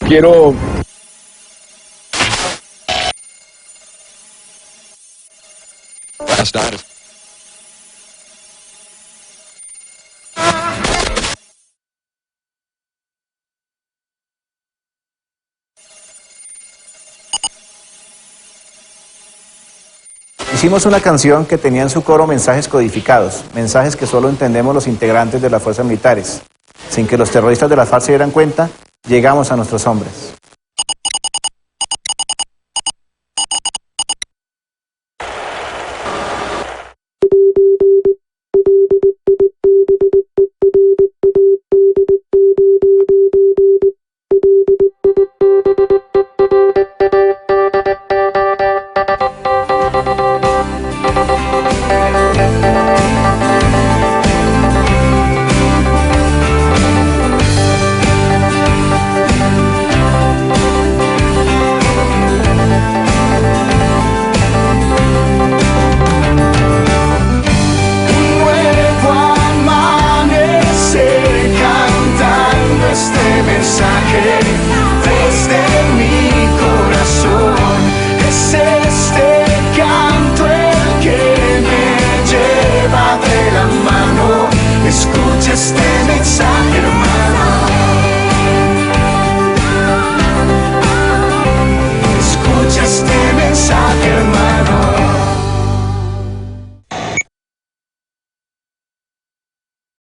quiero... Hicimos una canción que tenía en su coro mensajes codificados, mensajes que solo entendemos los integrantes de las fuerzas militares. Sin que los terroristas de la FARC se dieran cuenta, llegamos a nuestros hombres.